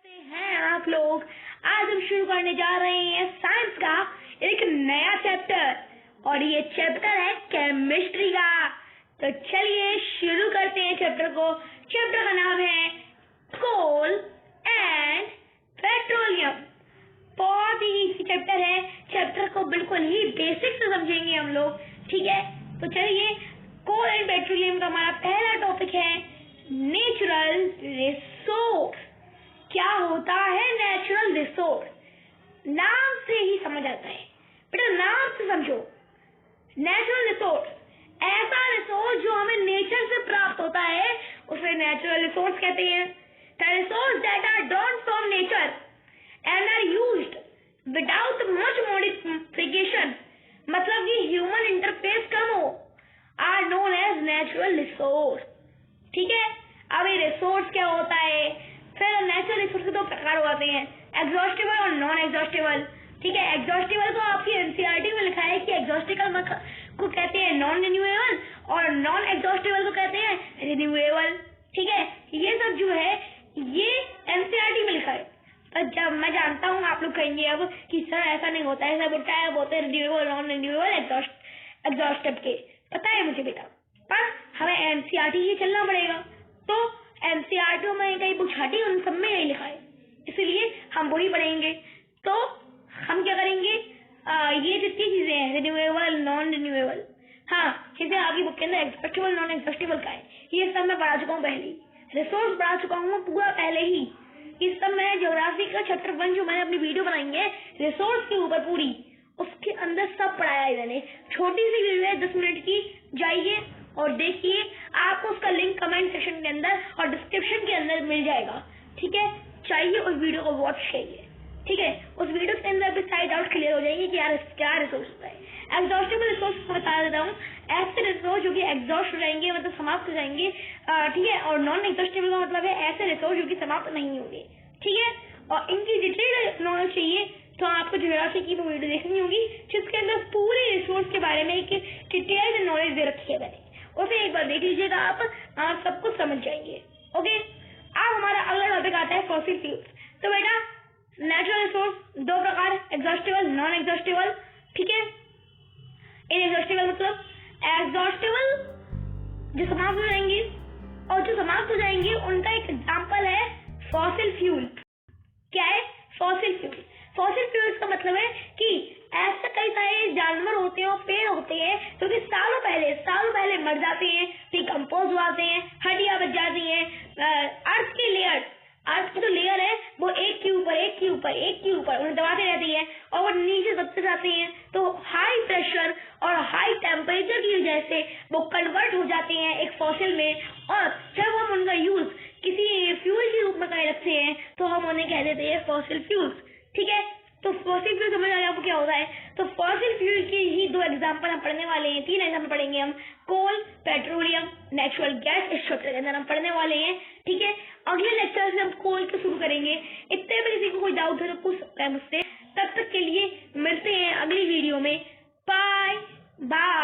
कैसे हैं आप लोग। आज हम शुरू करने जा रहे हैं साइंस का एक नया चैप्टर और ये चैप्टर है केमिस्ट्री का। तो चलिए शुरू करते हैं चैप्टर को। चैप्टर का नाम है कोल एंड पेट्रोलियम। बहुत ही इजी चैप्टर है। चैप्टर को बिल्कुल ही बेसिक से समझेंगे हम लोग, ठीक है। तो चलिए, कोल एंड पेट्रोलियम का हमारा पहला टॉपिक है नेचुरल रिसोर्स। क्या होता है नेचुरल रिसोर्स? नाम से ही समझ आता है बेटा, नाम से समझो। नेचुरल रिसोर्स ऐसा रिसोर्स जो हमें नेचर से प्राप्त होता है, उसे नेचुरल रिसोर्स कहते हैं। The resource that are drawn from nature and are used without much modification, मतलब कि ह्यूमन इंटरफेस कम हो, are known as natural resource, ठीक है। अब ये रिसोर्स क्या होता है? फिर नेचुरल रिसोर्स के दो प्रकार होते हैं, एग्जॉस्टिबल और नॉन एग्जॉस्टिबल, ठीक है। एग्जॉस्टिबल को आपकी एनसीईआरटी में लिखा है कि एग्जॉस्टिबल को कहते हैं नॉन रिन्यूएबल और नॉन एग्जॉस्टिबल को कहते हैं रिन्यूएबल, ठीक है। ये सब जो है ये एनसीईआरटी में लिखा है। तो जब मैं जानता हूँ आप लोग कहेंगे अब कि सर ऐसा नहीं होता है, सब होता है, बोलते हैं रिन्यूएबल, नॉन रिन्यूएबल, एग्जॉस्टिव के, पता है मुझे बेटा, पर हमें एनसीईआरटी ही चलना पड़ेगा। तो एनसीईआरटी में कहीं पूछाटी उन सब में यही लिखा है, इसलिए हम वही पढ़ेंगे। तो हम क्या करेंगे, ये जितनी चीजें हैं रिन्यूएबल, नॉन रिन्यूएबल, हाँ, जैसे आपकी बुक के अंदर एग्जॉस्टिबल, नॉन एग्जॉस्टिबल का है, ये सब मैं पढ़ा चुका हूँ पहले ही। रिसोर्स पढ़ा चुका हूँ पूरा पहले ही। इस सब में ज्योग्राफी का चैप्टर 1 जो मैंने अपनी वीडियो बनाई है रिसोर्स के ऊपर पूरी, उसके अंदर सब पढ़ाया है मैंने। छोटी सी वीडियो है 10 मिनट की, जाइए और देखिए, आपको उसका लिंक कमेंट सेक्शन के अंदर और डिस्क्रिप्शन के अंदर मिल जाएगा, ठीक है। चाहिए उस वीडियो को वॉच कीजिए, ठीक है। उस वीडियो के अंदर भी सारी डाउट क्लियर हो जाएंगे कि यार क्या रिसोर्स होता है। एग्जॉस्टिबल रिसोर्स बता देता हूँ, ऐसे रिसोर्स जो कि एग्जॉस्ट हो जाएंगे, मतलब समाप्त हो जाएंगे, ठीक है। और नॉन एग्जॉस्टिबल का मतलब है ऐसे रिसोर्स जो कि समाप्त नहीं होंगे, ठीक है। और इनकी डिटेल नॉलेज चाहिए तो आपको ज्योग्राफी की वीडियो देखनी होगी, जिसके अंदर पूरे रिसोर्स के बारे में एक डिटेल्ड नॉलेज दे रखी है मैंने, उसे एक बार देख लीजिएगा, आप सब कुछ समझ जाएंगे, ओके। अब हमारा अगला टॉपिक आता है फॉसिल फ्यूल्स। तो बेटा, नेचुरल रिसोर्स दो प्रकार, एग्जॉस्टिबल, नॉन एग्जॉस्टिबल, ठीक है। इनएग्जॉस्टिबल मतलब एग्जॉस्टिबल जो समाप्त हो जाएंगी, और जो समाप्त हो जाएंगी उनका एक एग्जाम्पल है फॉसिल फ्यूल। क्या है फॉसिल फ्यूल? फॉसिल फ्यूल्स का मतलब है कि ऐसे कई सारे जानवर होते हैं और पेड़ होते हैं जो कि सालों पहले मर जाते हैं, डिकम्पोज हो जाते हैं, हड्डियां बच जाती हैं। अर्थ की जो लेयर है वो एक के ऊपर उन्हें दबाते रहती है और वो नीचे दबते जाते हैं। तो हाई प्रेशर और हाई टेम्परेचर की वजह से वो कन्वर्ट हो जाते हैं एक फॉसिल में, और जब हम उनका यूज किसी फ्यूल के रूप में करने लगते हैं तो हम उन्हें कह देते हैं फॉसिल फ्यूल्स, ठीक है। तो फॉसिल फ्यूल समझ आ गया आपको क्या होता है? तो फॉसिल फ्यूल के ही दो एग्जांपल हम पढ़ने वाले हैं, 3 एग्जांपल पढ़ेंगे हम, कोल, पेट्रोलियम, नेचुरल गैस, इस चैप्टर के अंदर हम पढ़ने वाले हैं, ठीक है। अगले लेक्चर से हम कोल को शुरू करेंगे। इतने में किसी को कोई डाउट है तो पूछ सकता है मुझसे। तब तक के लिए मिलते हैं अगली वीडियो में। Bye bye.